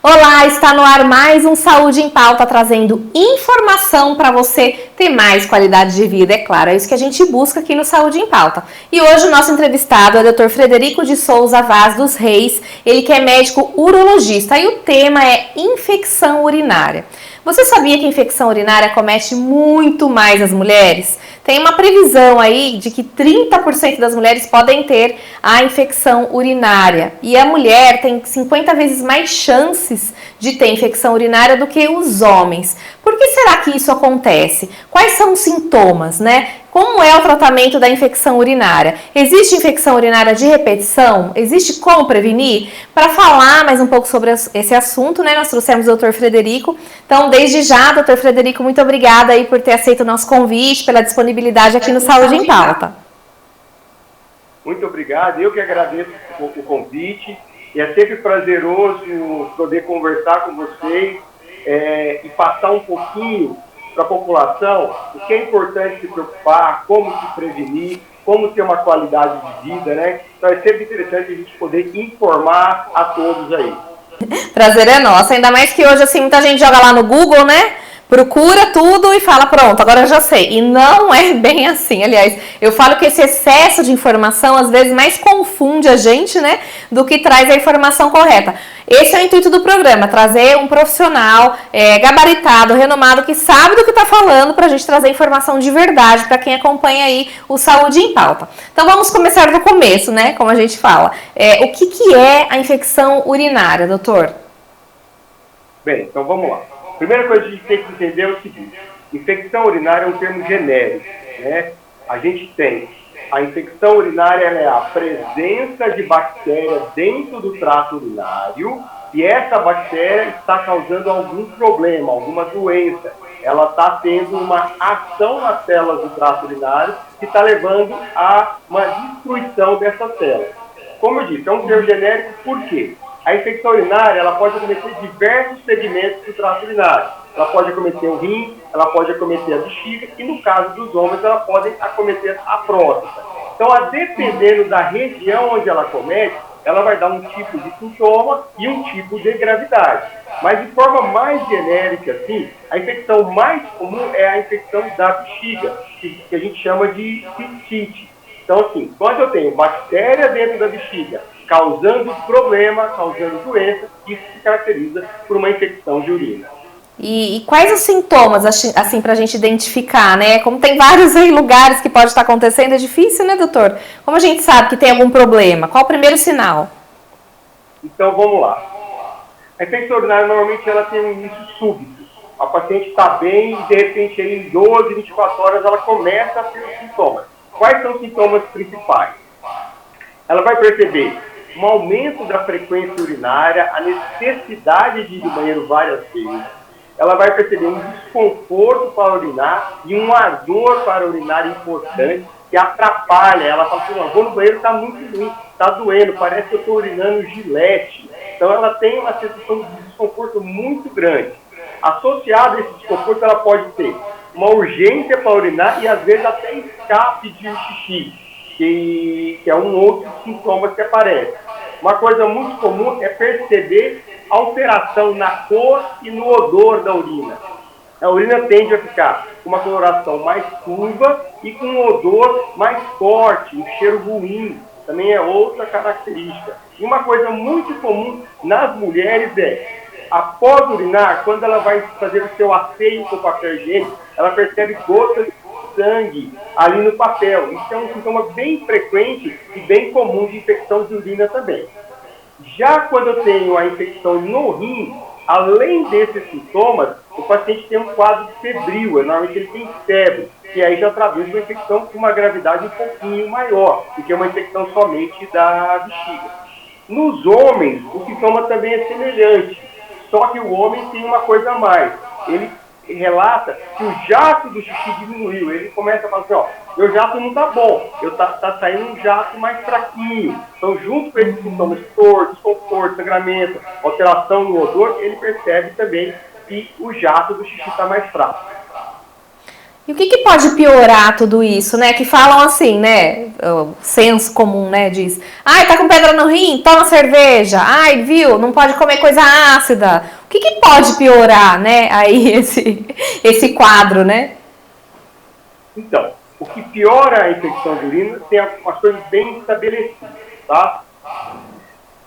Olá, está no ar mais um Saúde em Pauta, trazendo informação para você ter mais qualidade de vida, é claro, é isso que a gente busca aqui no Saúde em Pauta. E hoje o nosso entrevistado é o Dr. Frederico de Souza Vaz dos Reis, ele que é médico urologista e o tema é infecção urinária. Você sabia que a infecção urinária comete muito mais as mulheres? Tem uma previsão aí de que 30% das mulheres podem ter a infecção urinária. E a mulher tem 50 vezes mais chances de ter infecção urinária do que os homens. Por que será que isso acontece? Quais são os sintomas, né? Como é o tratamento da infecção urinária? Existe infecção urinária de repetição? Existe como prevenir? Para falar mais um pouco sobre esse assunto, né, nós trouxemos o Dr. Frederico. Então, desde já, Dr. Frederico, muito obrigada aí por ter aceito o nosso convite, pela disponibilidade aqui no Saúde em Pauta. Muito obrigado, eu que agradeço o convite. E é sempre prazeroso poder conversar com vocês e passar um pouquinho para a população o que é importante se preocupar, como se prevenir, como ter uma qualidade de vida, né? Então é sempre interessante a gente poder informar a todos aí. Prazer é nosso, ainda mais que hoje assim muita gente joga lá no Google, né? Procura tudo e fala, pronto, agora eu já sei. E não é bem assim. Aliás, eu falo que esse excesso de informação às vezes mais confunde a gente, né, do que traz a informação correta. Esse é o intuito do programa, trazer um profissional gabaritado, renomado, que sabe do que está falando, para a gente trazer informação de verdade para quem acompanha aí o Saúde em Pauta. Então vamos começar do começo, né, como a gente fala. O que é a infecção urinária, doutor? Bem, então vamos lá. Primeira coisa que a gente tem que entender é o seguinte: infecção urinária é um termo genérico, né? A gente tem a infecção urinária, ela é a presença de bactéria dentro do trato urinário e essa bactéria está causando algum problema, alguma doença. Ela está tendo uma ação nas células do trato urinário que está levando a uma destruição dessas células. Como eu disse, é um termo genérico, por quê? A infecção urinária, ela pode acometer diversos segmentos do trato urinário. Ela pode acometer o rim, ela pode acometer a bexiga e, no caso dos homens, ela pode acometer a próstata. Então, a dependendo da região onde ela acomete, ela vai dar um tipo de sintoma e um tipo de gravidade. Mas, de forma mais genérica, assim, a infecção mais comum é a infecção da bexiga, que a gente chama de cistite. Então, assim, quando eu tenho bactéria dentro da bexiga, causando problema, causando doença, isso se caracteriza por uma infecção de urina. E quais os sintomas, assim, para a gente identificar, né? Como tem vários aí lugares que pode estar acontecendo, é difícil, né, doutor? Como a gente sabe que tem algum problema? Qual o primeiro sinal? Então, vamos lá. A infecção urinária, normalmente, ela tem um início súbito. A paciente está bem e, de repente, aí, em 12, 24 horas, ela começa a ter os sintomas. Quais são os sintomas principais? Ela vai perceber um aumento da frequência urinária, a necessidade de ir ao banheiro várias vezes. Ela vai perceber um desconforto para urinar e um ardor para urinar importante que atrapalha. Ela fala assim, vou no banheiro, está muito ruim, está doendo, parece que eu estou urinando gilete. Então ela tem uma sensação de desconforto muito grande. Associado a esse desconforto, ela pode ter uma urgência para urinar e às vezes até escape de xixi, que é um outro sintoma que aparece. Uma coisa muito comum é perceber alteração na cor e no odor da urina. A urina tende a ficar com uma coloração mais turva e com um odor mais forte, um cheiro ruim, também é outra característica. E uma coisa muito comum nas mulheres é, após urinar, quando ela vai fazer o seu asseio com o papel higiênico, ela percebe gotas de sangue ali no papel. Isso é um sintoma bem frequente e bem comum de infecção de urina também. Já quando eu tenho a infecção no rim, além desses sintomas, o paciente tem um quadro febril, normalmente ele tem febre, que aí já traduz uma infecção com uma gravidade um pouquinho maior, do que uma infecção somente da bexiga. Nos homens, o sintoma também é semelhante, só que o homem tem uma coisa a mais. Ele relata que o jato do xixi diminuiu. Ele começa a falar assim, meu jato não tá bom, tá saindo um jato mais fraquinho. Então, junto com esses sintomas de dor, desconforto, sangramento, alteração no odor, ele percebe também que o jato do xixi está mais fraco. E o que pode piorar tudo isso, né? Que falam assim, né? O senso comum, né? Diz, ai, tá com pedra no rim, toma cerveja. Ai, viu? Não pode comer coisa ácida. O que pode piorar, né? Aí esse quadro, né? Então, o que piora a infecção de urina tem as coisas bem estabelecidas, tá?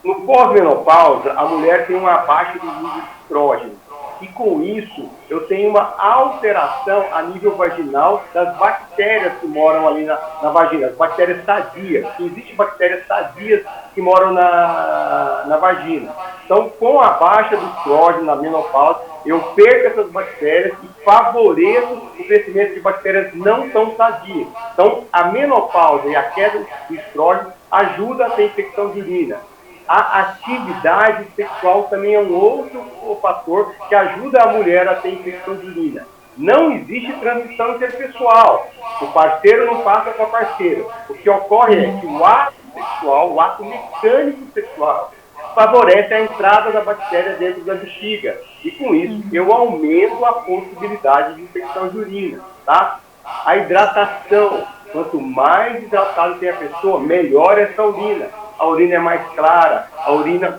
No pós-menopausa, a mulher tem uma baixa do nível de estrógeno. E com isso, eu tenho uma alteração a nível vaginal das bactérias que moram ali na vagina, as bactérias sadias. Existem bactérias sadias que moram na vagina. Então, com a baixa do estrógeno na menopausa, eu perco essas bactérias e favoreço o crescimento de bactérias não tão sadias. Então, a menopausa e a queda do estrógeno ajuda a ter infecção de urina. A atividade sexual também é um outro fator que ajuda a mulher a ter infecção de urina. Não existe transmissão interpessoal. O parceiro não passa com a parceira. O que ocorre é que o ato sexual, o ato mecânico sexual, favorece a entrada da bactéria dentro da bexiga. E com isso, eu aumento a possibilidade de infecção de urina. Tá? A hidratação. Quanto mais hidratada tem a pessoa, melhor essa urina. A urina é mais clara, a urina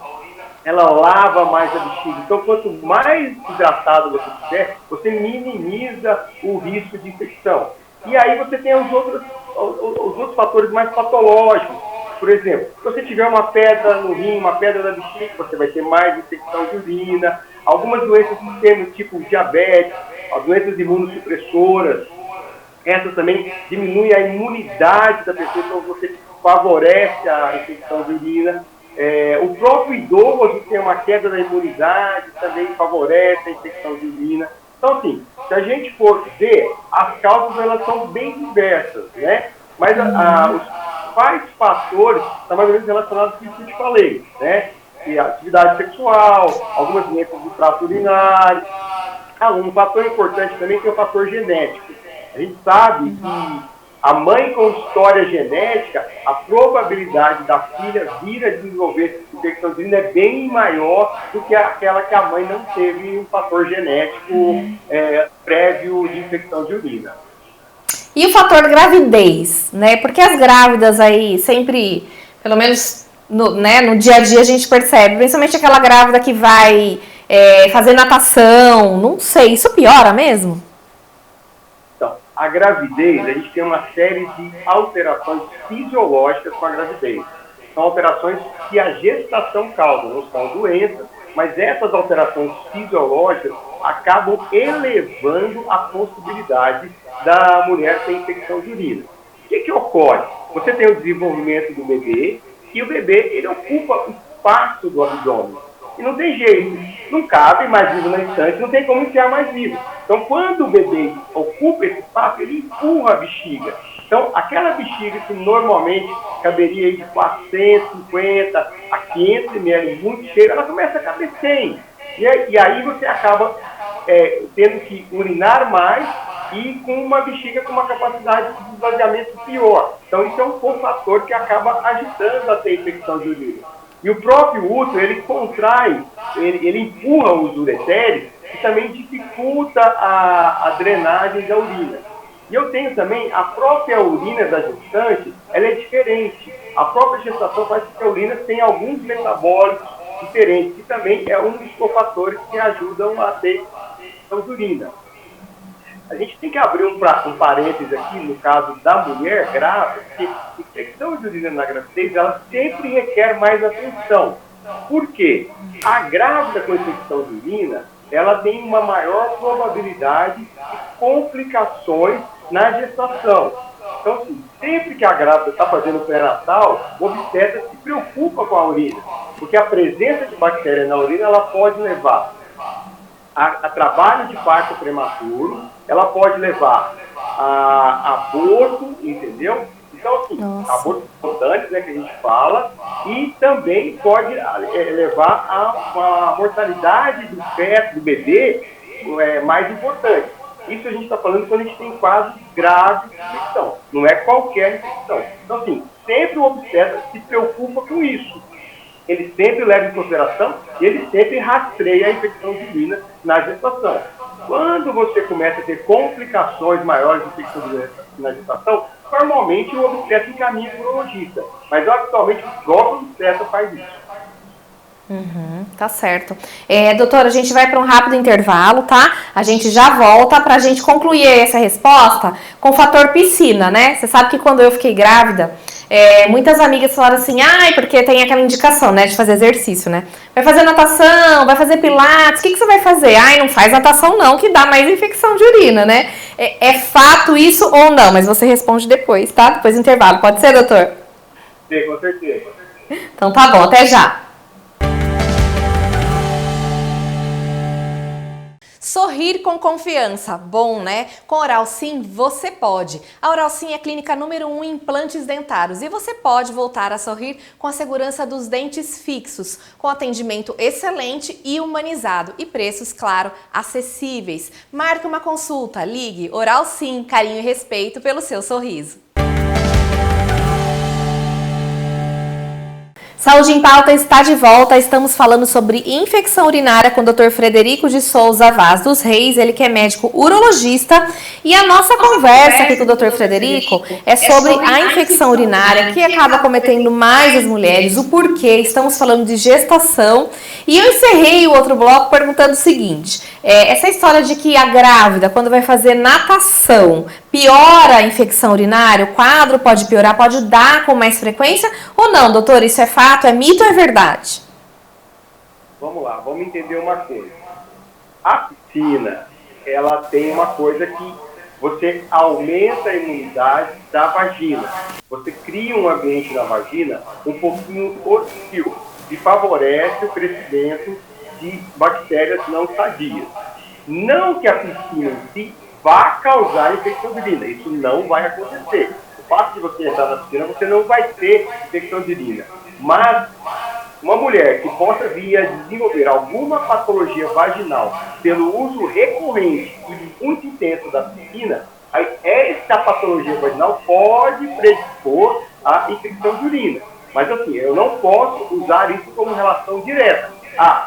ela lava mais a bexiga. Então, quanto mais hidratado você estiver, você minimiza o risco de infecção. E aí você tem os outros fatores mais patológicos. Por exemplo, se você tiver uma pedra no rim, uma pedra na bexiga, você vai ter mais infecção de urina. Algumas doenças do sistema, tipo diabetes, as doenças imunossupressoras, essas também diminuem a imunidade da pessoa, então você favorece a infecção de urina. O próprio idoso tem uma queda da imunidade, também favorece a infecção de urina. Então, assim, se a gente for ver, as causas elas são bem diversas, né? Mas os principais fatores estão mais ou menos relacionados com isso que eu te falei, né? E a atividade sexual, algumas doenças do trato urinário. Um fator importante também que é o fator genético. A gente sabe que a mãe com história genética, a probabilidade da filha vir a desenvolver infecção de urina é bem maior do que aquela que a mãe não teve um fator genético prévio de infecção de urina. E o fator gravidez, né? Porque as grávidas aí sempre, pelo menos no dia a dia a gente percebe, principalmente aquela grávida que vai fazer natação, não sei, isso piora mesmo? A gravidez, a gente tem uma série de alterações fisiológicas com a gravidez. São alterações que a gestação causa, não são doenças, mas essas alterações fisiológicas acabam elevando a possibilidade da mulher ter infecção de urina. O que ocorre? Você tem o desenvolvimento do bebê, e o bebê ele ocupa o espaço do abdômen. E não tem jeito, não cabe mais vivo na estante, não tem como enfiar mais vivo. Então, quando o bebê ocupa esse espaço, ele empurra a bexiga. Então, aquela bexiga que normalmente caberia aí de 450 a 500 ml, muito cheia, ela começa a caber 100. E aí você acaba tendo que urinar mais e com uma bexiga com uma capacidade de esvaziamento pior. Então, isso é um fator que acaba agitando a ter infecção de urina. E o próprio útero, ele contrai, ele empurra os ureteres e também dificulta a drenagem da urina. E eu tenho também a própria urina da gestante, ela é diferente. A própria gestação faz com que a urina tenha alguns metabólicos diferentes, que também é um dos cofatores que ajudam a ter infecção de urina. A gente tem que abrir um parênteses aqui, no caso da mulher grávida, porque infecção de urina na gravidez, ela sempre requer mais atenção. Por quê? A grávida com infecção de urina, ela tem uma maior probabilidade de complicações na gestação. Então, assim, sempre que a grávida está fazendo o pré-natal, o obstetra se preocupa com a urina, porque a presença de bactéria na urina, ela pode levar a trabalho de parto prematuro, ela pode levar a aborto, entendeu? Então, assim, abortos espontâneos, né, que a gente fala, e também pode levar a uma mortalidade do feto, do bebê, mais importante. Isso a gente está falando quando a gente tem casos graves de infecção, não é qualquer infecção. Então, assim, sempre o obstetra se preocupa com isso. Ele sempre leva em consideração e ele sempre rastreia a infecção de urina na gestação. Quando você começa a ter complicações maiores de infecção na gestação, normalmente o obstetra encaminha para o urologista, mas atualmente o próprio obstetra faz isso. Tá certo. Doutora, a gente vai para um rápido intervalo, tá? A gente já volta pra gente concluir essa resposta com o fator piscina, né? Você sabe que quando eu fiquei grávida, muitas amigas falaram assim, ai, porque tem aquela indicação, né, de fazer exercício, né? Vai fazer natação, vai fazer pilates, o que você vai fazer? Ai, não faz natação não, que dá mais infecção de urina, né? É fato isso ou não? Mas você responde depois, tá? Depois do intervalo. Pode ser, doutor? Sim, com certeza. Então tá bom, até já. Sorrir com confiança, bom, né? Com Oral Sim, você pode. A Oral Sim é a clínica número 1 em implantes dentários e você pode voltar a sorrir com a segurança dos dentes fixos, com atendimento excelente e humanizado e preços, claro, acessíveis. Marque uma consulta, ligue. Oral Sim, carinho e respeito pelo seu sorriso. Saúde em Pauta está de volta, estamos falando sobre infecção urinária com o Dr. Frederico de Souza Vaz dos Reis, ele que é médico urologista, e a nossa conversa aqui com o Dr. Frederico é sobre a infecção urinária que acaba cometendo mais as mulheres, o porquê, estamos falando de gestação, e eu encerrei o outro bloco perguntando o seguinte, essa história de que a grávida, quando vai fazer natação, piora a infecção urinária, o quadro pode piorar, pode dar com mais frequência ou não, doutor? Isso é fato, é mito ou é verdade? Vamos lá, vamos entender uma coisa. A piscina, ela tem uma coisa que você aumenta a imunidade da vagina. Você cria um ambiente na vagina um pouquinho hostil e favorece o crescimento de bactérias não sadias. Não que a piscina em si vá causar infecção de urina. Isso não vai acontecer. O fato de você entrar na piscina, você não vai ter infecção de urina. Mas uma mulher que possa vir a desenvolver alguma patologia vaginal pelo uso recorrente e muito intenso da piscina, essa patologia vaginal pode predispor à infecção de urina. Mas assim, eu não posso usar isso como relação direta.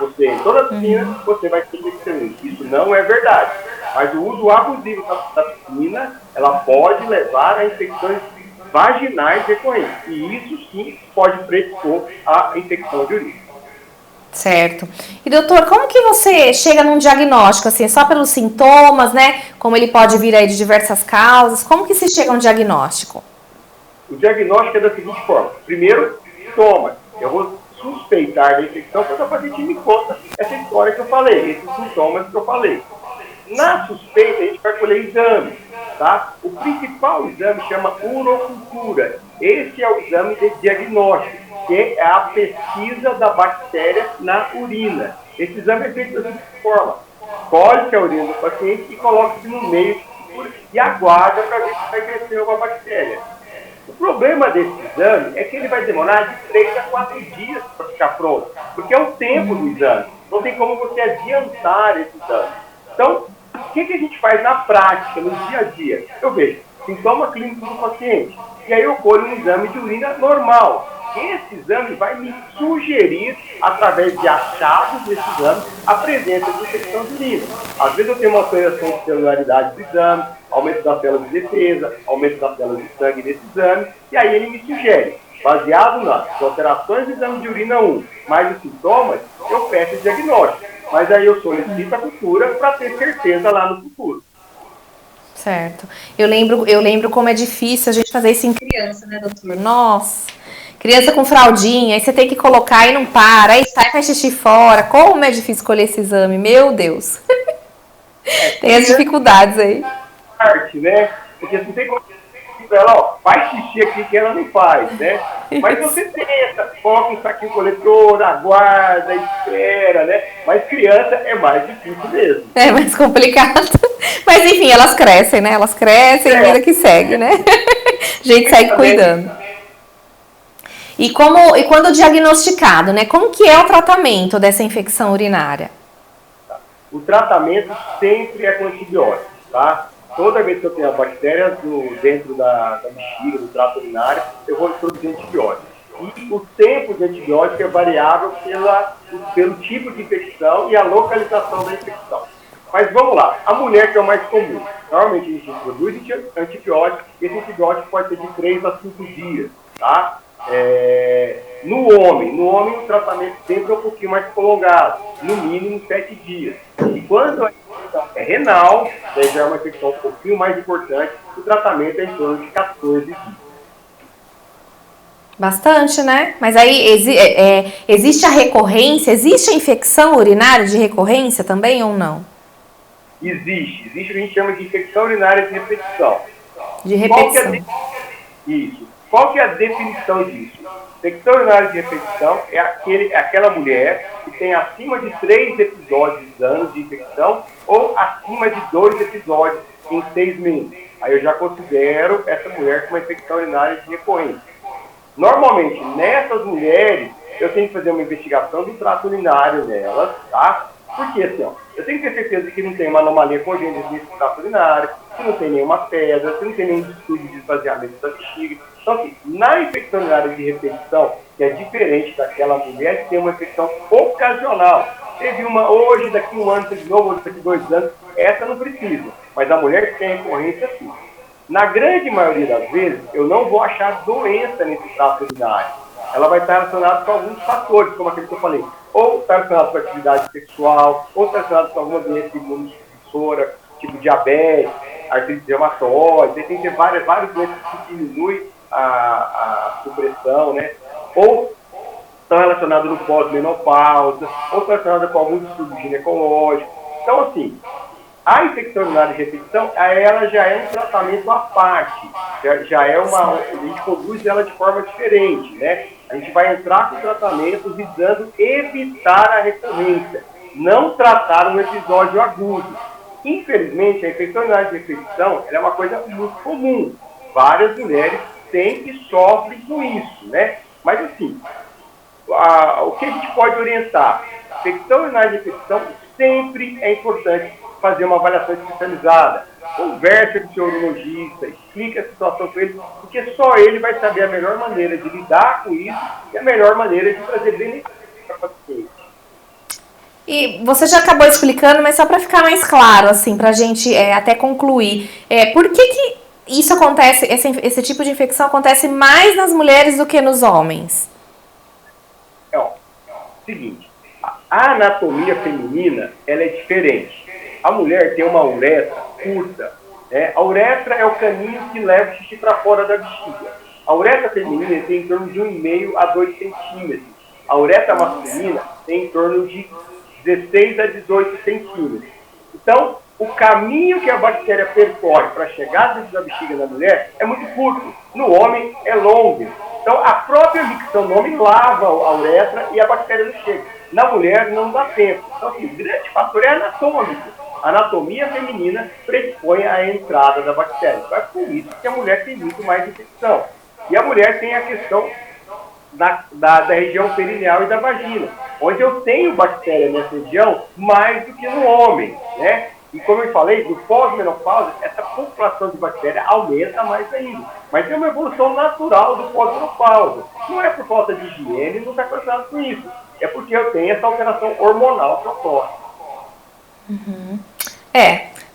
Você entrou na piscina, você vai ter infecção de urina. Isso não é verdade. Mas o uso abusivo da piscina, ela pode levar a infecções vaginais recorrentes. E isso sim pode predispor à infecção de urina. Certo. E doutor, como que você chega num diagnóstico, assim, só pelos sintomas, né? Como ele pode vir aí de diversas causas, como que se chega a um diagnóstico? O diagnóstico é da seguinte forma. Primeiro, sintomas. Eu vou suspeitar da infecção quando a paciente me conta essa história que eu falei, esses sintomas que eu falei. Na suspeita, a gente vai colher exame, tá? O principal exame chama urocultura. Esse é o exame de diagnóstico, que é a pesquisa da bactéria na urina. Esse exame é feito da seguinte forma. Colhe a urina do paciente e coloca-se no meio de cultura e aguarda para ver se vai crescer uma bactéria. O problema desse exame é que ele vai demorar de 3 a 4 dias para ficar pronto, porque é o tempo do exame. Não tem como você adiantar esse exame. Então, o que a gente faz na prática, no dia a dia? Eu vejo sintoma clínico do paciente, e aí eu colho um exame de urina normal. Esse exame vai me sugerir, através de achados desse exame, a presença de infecção de urina. Às vezes eu tenho uma alteração de celularidade do exame, aumento das células de defesa, aumento das células de sangue nesse exame, e aí ele me sugere, baseado nas alterações do exame de urina 1, mais os sintomas, eu peço o diagnóstico. Mas aí eu solicito a cultura para ter certeza lá no futuro. Certo. Eu lembro como é difícil a gente fazer isso em criança, né, doutor? Nossa, criança com fraldinha, aí você tem que colocar e não para, aí sai, faz xixi fora. Como é difícil escolher esse exame, meu Deus. Tem as dificuldades aí. Parte, né? Porque assim, tem como ela, faz xixi aqui que ela não faz, né? Mas você tenta, coloca um saquinho coletor, aguarda, espera, né? Mas criança é mais difícil mesmo. É mais complicado. Mas enfim, elas crescem, né? Elas crescem, a vida que segue, né? A gente segue cuidando. E quando diagnosticado, né? Como que é o tratamento dessa infecção urinária? O tratamento sempre é com antibióticos, tá? Toda vez que eu tenho a bactéria dentro da bexiga, do trato urinário, eu vou introduzir antibiótico. E o tempo de antibiótico é variável pelo tipo de infecção e a localização da infecção. Mas vamos lá, a mulher que é o mais comum. Normalmente a gente introduz antibiótico, esse antibiótico pode ser de 3 a 5 dias, tá? No homem o tratamento sempre é um pouquinho mais prolongado, no mínimo 7 dias. E quando a infecção é renal, daí já é uma infecção um pouquinho mais importante, o tratamento é em torno de 14 dias. Bastante, né? Mas aí existe a recorrência, existe a infecção urinária de recorrência também ou não? Existe o que a gente chama de infecção urinária de repetição. De repetição. Isso. Qual que é a definição disso? Infecção urinária de repetição é aquela mulher que tem acima de 3 episódios anos de infecção ou acima de 2 episódios em 6 meses. Aí eu já considero essa mulher com uma infecção urinária de recorrência. Normalmente, nessas mulheres, eu tenho que fazer uma investigação do trato urinário delas, tá? Porque, assim, ó, eu tenho que ter certeza de que não tem uma anomalia congênita nesse trato urinário, que não tem nenhuma pedra, que não tem nenhum distúrbio de esvaziamento da bexiga. Então, assim, na infecção urinária de repetição, que é diferente daquela mulher que tem uma infecção ocasional. Teve uma hoje, daqui um ano, teve de novo, daqui 2 anos, essa não precisa. Mas a mulher que tem recorrência, sim. Na grande maioria das vezes, eu não vou achar doença nesse trato urinário. Ela vai estar relacionada com alguns fatores, como aquele que eu falei. Ou está relacionado com atividade sexual, ou está relacionado com alguma doença imunosupressora, tipo diabetes, artrite reumatoide, tem que ter várias doenças que diminuem a supressão, né? Ou estão relacionadas no pós-menopausa, ou estão relacionadas com algum distúrbio ginecológico. Então, assim, a infecção urinária de repetição, ela já é um tratamento à parte, já é a gente conduz ela de forma diferente, né? A gente vai entrar com o tratamento visando evitar a recorrência, não tratar um episódio agudo. Infelizmente, a infecção urinária de repetição é uma coisa muito comum. Várias mulheres têm e sofrem com isso, né? Mas assim, o que a gente pode orientar? Infecção urinária de repetição sempre é importante fazer uma avaliação especializada. Conversa com o seu urologista, explica a situação com ele, porque só ele vai saber a melhor maneira de lidar com isso e a melhor maneira de trazer benefícios para o paciente. E você já acabou explicando, mas só para ficar mais claro, assim, para a gente até concluir, por que isso acontece, esse tipo de infecção acontece mais nas mulheres do que nos homens? Seguinte, a anatomia feminina, ela é diferente. A mulher tem uma uretra curta, né? A uretra é o caminho que leva o xixi para fora da bexiga. A uretra feminina tem em torno de 1,5 a 2 centímetros. A uretra masculina tem em torno de 16 a 18 centímetros. Então, o caminho que a bactéria percorre para chegar dentro da bexiga da mulher é muito curto. No homem é longo. Então, a própria micção do homem lava a uretra e a bactéria não chega. Na mulher não dá tempo. Então, assim, o grande fator é anatômico. A anatomia feminina predispõe a entrada da bactéria. Então, é por isso que a mulher tem muito mais infecção. E a mulher tem a questão da região perineal e da vagina, onde eu tenho bactéria nessa região mais do que no homem, né? E como eu falei, no pós-menopausa, essa população de bactéria aumenta mais ainda. Mas é uma evolução natural do pós-menopausa. Não é por falta de higiene, não está relacionado com isso. É porque eu tenho essa alteração hormonal que ocorre.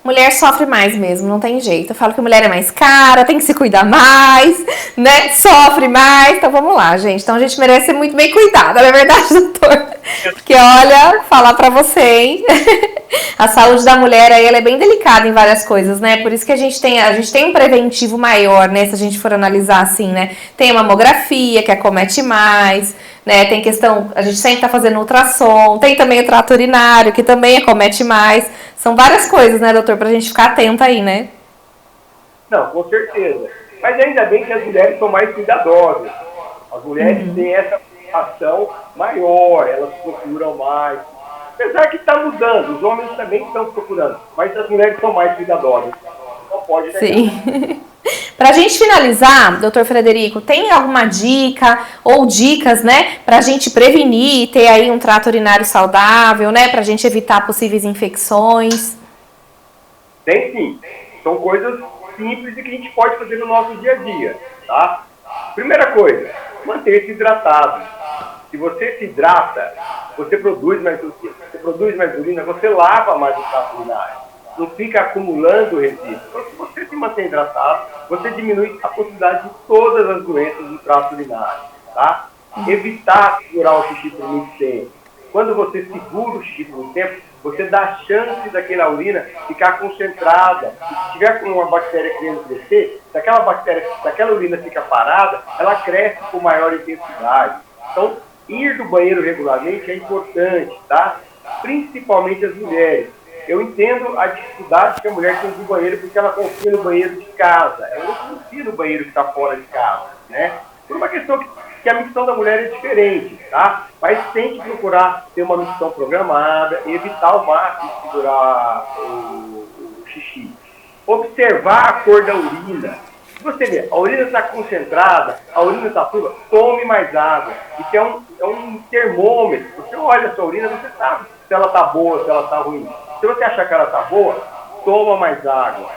Mulher sofre mais mesmo, não tem jeito. Eu falo que mulher é mais cara, tem que se cuidar mais, né? Sofre mais. Então vamos lá, gente. Então a gente merece ser muito bem cuidada, não é verdade, doutor? Porque olha, falar pra você, hein? A saúde da mulher aí, ela é bem delicada em várias coisas, né? Por isso que a gente tem um preventivo maior, né? Se a gente for analisar assim, né? Tem a mamografia, que acomete mais, né? Tem questão, a gente sempre tá fazendo ultrassom, tem também o trato urinário, que também acomete mais. São várias coisas, né, doutor, pra gente ficar atento aí, né? Não, com certeza. Mas ainda bem que as mulheres são mais cuidadosas. As mulheres têm essa ação maior, elas procuram mais. Apesar que está mudando, os homens também estão procurando, mas as mulheres são mais cuidadosas. Não pode negar. Sim. Pra gente finalizar, doutor Frederico, tem alguma dica ou dicas, né, pra gente prevenir e ter aí um trato urinário saudável, né, pra gente evitar possíveis infecções? Tem sim. São coisas simples e que a gente pode fazer no nosso dia a dia, tá? Primeira coisa, manter-se hidratado. Se você se hidrata, você produz mais urina. Você produz mais urina, você lava mais o trato urinário. Não fica acumulando resíduos. Então, se você se mantém hidratado, você diminui a possibilidade de todas as doenças do trato urinário, tá? Evitar segurar o xixi por muito tempo. Quando você segura o xixi por muito tempo, você dá chance daquela urina ficar concentrada. E se tiver com uma bactéria querendo crescer, se aquela urina fica parada, ela cresce com maior intensidade. Então, ir do banheiro regularmente é importante, tá? Principalmente as mulheres. Eu entendo a dificuldade que a mulher tem de ir no banheiro porque ela confia no banheiro de casa. Ela não confia no banheiro que está fora de casa, né? Por uma questão que a micção da mulher é diferente, tá? Mas tem que procurar ter uma micção programada, evitar ao máximo de segurar o xixi. Observar a cor da urina. Se você vê, a urina está concentrada, a urina está turva, tome mais água. Isso é um termômetro. Você olha a sua urina, você sabe se ela está boa, se ela está ruim. Se você achar que ela está boa, toma mais água.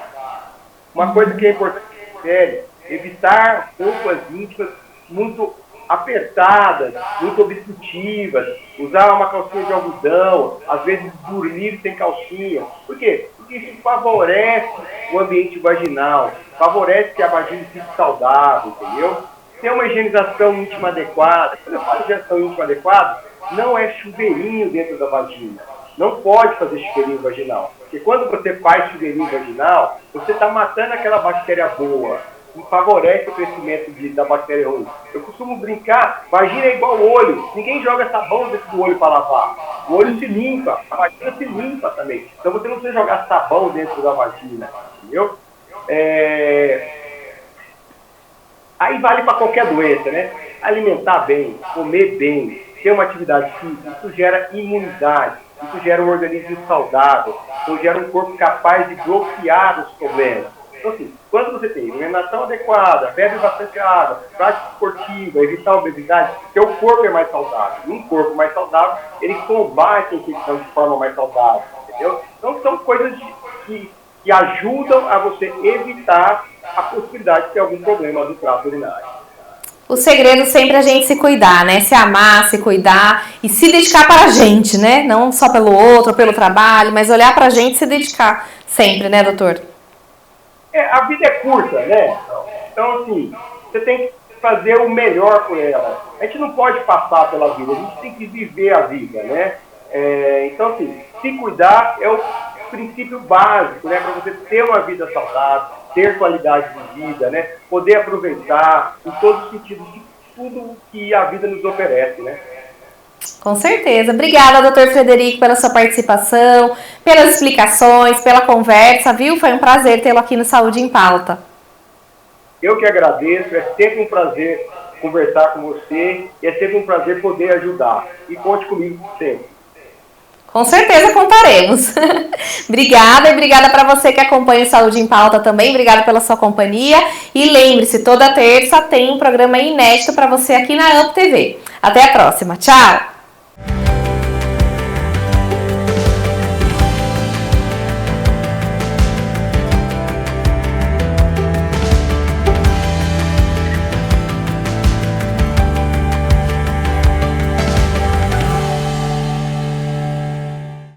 Uma coisa que é importante, evitar roupas íntimas muito apertadas, muito obstrutivas, usar uma calcinha de algodão, às vezes dormir sem calcinha. Por quê? Porque isso favorece o ambiente vaginal, favorece que a vagina fique saudável, entendeu? Ter uma higienização íntima adequada. Quando eu falo higienização íntima adequada, não é chuveirinho dentro da vagina. Não pode fazer chuveirinho vaginal. Porque quando você faz chuveirinho vaginal, você está matando aquela bactéria boa, que favorece o crescimento da bactéria ruim. Eu costumo brincar, vagina é igual olho. Ninguém joga sabão dentro do olho para lavar. O olho se limpa, a vagina se limpa também. Então você não precisa jogar sabão dentro da vagina, entendeu? Aí vale para qualquer doença, né? Alimentar bem, comer bem, ter uma atividade física, isso gera imunidade, isso gera um organismo saudável, isso gera um corpo capaz de bloquear os problemas. Então, assim, quando você tem alimentação adequada, bebe bastante água, prática esportiva, evitar a obesidade, seu corpo é mais saudável. E um corpo mais saudável, ele combate a infecção de forma mais saudável, entendeu? Então, são coisas que ajudam a você evitar a possibilidade de ter algum problema do trato urinário. O segredo sempre é a gente se cuidar, né? Se amar, se cuidar e se dedicar para a gente, né? Não só pelo outro, pelo trabalho, mas olhar para a gente e se dedicar sempre, né, doutor? A vida é curta, né? Então, assim, você tem que fazer o melhor por ela. A gente não pode passar pela vida, a gente tem que viver a vida, né? Então, assim, se cuidar é o princípio básico, né? Para você ter uma vida saudável, ter qualidade de vida, né? Poder aproveitar em todos os sentidos de tudo que a vida nos oferece, né? Com certeza. Obrigada, doutor Frederico, pela sua participação, pelas explicações, pela conversa, viu? Foi um prazer tê-lo aqui no Saúde em Pauta. Eu que agradeço, é sempre um prazer conversar com você e é sempre um prazer poder ajudar. E conte comigo sempre. Com certeza contaremos. Obrigada e obrigada para você que acompanha o Saúde em Pauta também. Obrigada pela sua companhia. E lembre-se, toda terça tem um programa inédito para você aqui na UP TV. Até a próxima. Tchau!